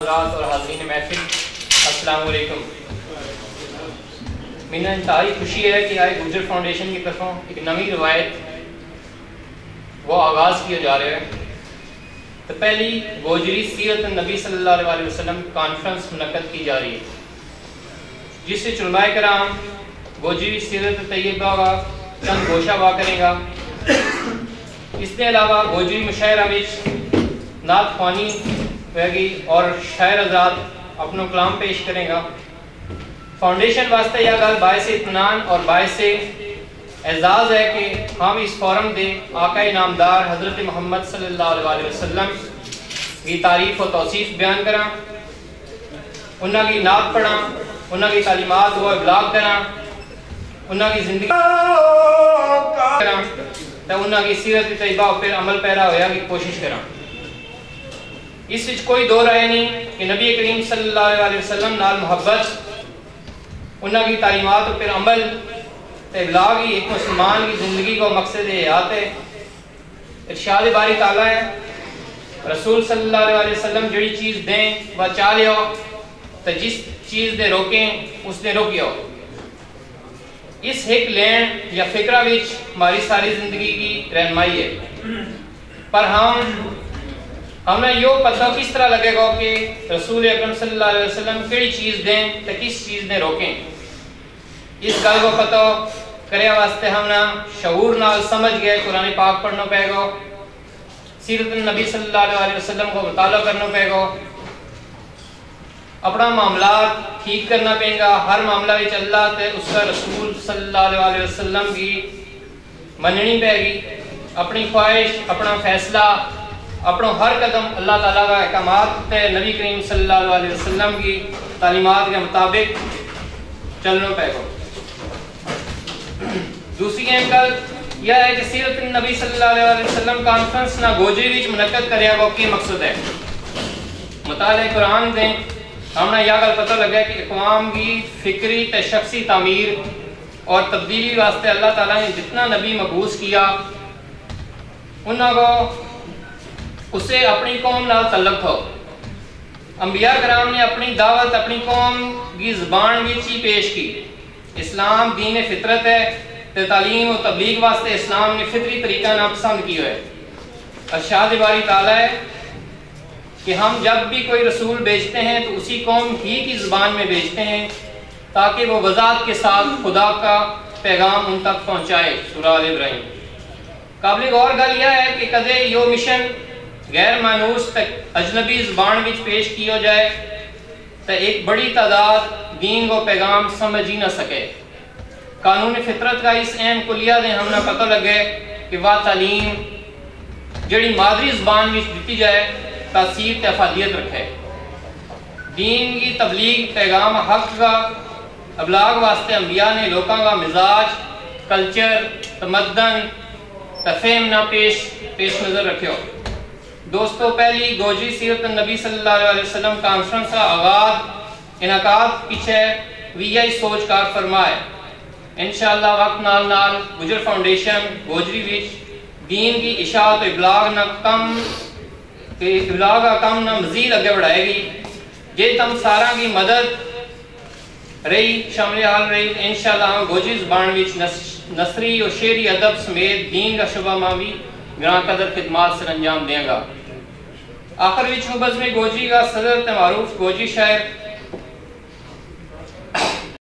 حضرات اور حاضرین محفل السلام علیکم۔ میں انتہائی خوشی ہے کہ آج گوجر فاؤنڈیشن کی طرفوں ایک نئی روایت وہ آغاز کیا جا رہا ہے۔ تو پہلی گوجری سیرت النبی صلی اللہ علیہ وسلم کانفرنس منعقد کی جا رہی ہے، جس سے علماء کرام گوجری سیرت طیبہ کا چند گوشہ وا کرے گا۔ اس کے علاوہ گوجری مشاعرہ وچ نعت خوانی ہوگی اور شاعر حضرات اپنا کلام پیش کریں گا۔ فاؤنڈیشن واسطے یہ گل باعث اطمینان اور باعث اعزاز ہے کہ ہم اس فورم دے آقا نامدار حضرت محمد صلی اللہ علیہ وسلم کی تعریف و توصیف بیان کریں، انہاں کی نعت پڑھاں، انہاں کی تعلیمات کو ابلاغ کریں، انہاں کی زندگی کریں، تو انہاں کی سیرت طیبہ پر عمل پیرا ہویا کی کوشش کریں۔ اس وچ کوئی دو رائے نہیں کہ نبی کریم صلی اللہ علیہ وسلم نال محبت، انہاں کی تعلیمات پر عمل ابلاغ ہی ایک مسلمان کی زندگی کو مقصد حیات ہے۔ ارشاد باری تعالیٰ ہے، رسول صلی اللہ علیہ وسلم جڑی چیز دیں وہ چاہ لیو، تو جس چیز دے روکیں اس نے روکیو۔ اس ایک لین یا فکرہ وچ ہماری ساری زندگی کی رہنمائی ہے، پر ہمیں یہ پتہ کس طرح لگے گا کہ رسول اکرم صلی اللہ علیہ وسلم کیڑی چیز دیں تو کس چیز نے روکیں۔ اس گل کو پتہ کرے واسطے ہم نے شعور نال سمجھ گئے قرآن پاک پڑھنا پائے گا، سیرت النبی صلی اللہ علیہ وسلم کو مطالعہ کرنا پائے گا، اپنا معاملات ٹھیک کرنا پائے گا، ہر معاملہ وچ اللہ تے اس کا رسول صلی اللہ علیہ وسلم کی مننی پائے گی، اپنی خواہش، اپنا فیصلہ، اپنا ہر قدم اللہ تعالیٰ کا احکامات تے نبی کریم صلی اللہ علیہ وسلم کی تعلیمات کے مطابق چلنا پائے گا۔ دوسری اہم گل یہ ہے کہ سیرت النبی صلی اللہ علیہ وسلم کانفرنس نہ گوجری وچ منعقد کریا گا کی مقصد ہے۔ مطالعہ قرآن دیں ہم نے یہ گل پتہ لگا کہ اقوام کی فکری تے شخصی تعمیر اور تبدیلی واسطے اللہ تعالیٰ نے جتنا نبی مبعوث کیا انہوں کو اسے اپنی قوم نال تعلق تھا۔ انبیاء کرام نے اپنی دعوت اپنی قوم کی زبان وچ ہی پیش کی۔ اسلام دین فطرت ہے تے تعلیم و تبلیغ واسطے اسلام نے فطری طریقہ نہ پسند کی ہے۔ ارشاد باری تعالیٰ ہے کہ ہم جب بھی کوئی رسول بھیجتے ہیں تو اسی قوم ہی کی زبان میں بھیجتے ہیں تاکہ وہ وضاحت کے ساتھ خدا کا پیغام ان تک پہنچائے۔ سورہ آل ابراہیم۔ قابل غور گل یہ ہے کہ کدے یہ مشن غیر مانوس تک اجنبی زبان وچ پیش کیا جائے تو ایک بڑی تعداد دین کو پیغام سمجھ ہی نہ سکے۔ قانون فطرت کا اس اہم کلیہ دے ہم نے پتہ لگے کہ وہ تعلیم جڑی مادری زبان وچ دیتی جائے تاثیر تے افادیت رکھے۔ دین کی تبلیغ پیغام حق کا ابلاغ واسطے انبیاء نے لوگوں کا مزاج، کلچر، تمدن، تفہیم نہ پیش نظر رکھے۔ دوستو، پہلی گوجری سیرت النبی صلی اللہ علیہ وسلم کانفرنس کا آغاز انعقاد پیچھے وی سوچ کار فرمائے۔ انشاءاللہ وقت نال گوجر فاؤنڈیشن گوجری وچ دین کی اشاعت و ابلاغ کا کم نہ مزید اگے بڑھائے گی۔ جے تم سارا کی مدد رہی شامل حال رہی انشاءاللہ ہم گوجری زبان وچ نثری اور شعری ادب سمیت دین کا شعبہ میں بھی گراں قدر خدمات سر انجام دیں گا۔ آخر وچ بزم گوجری کا صدر تے معروف گوجری شاعر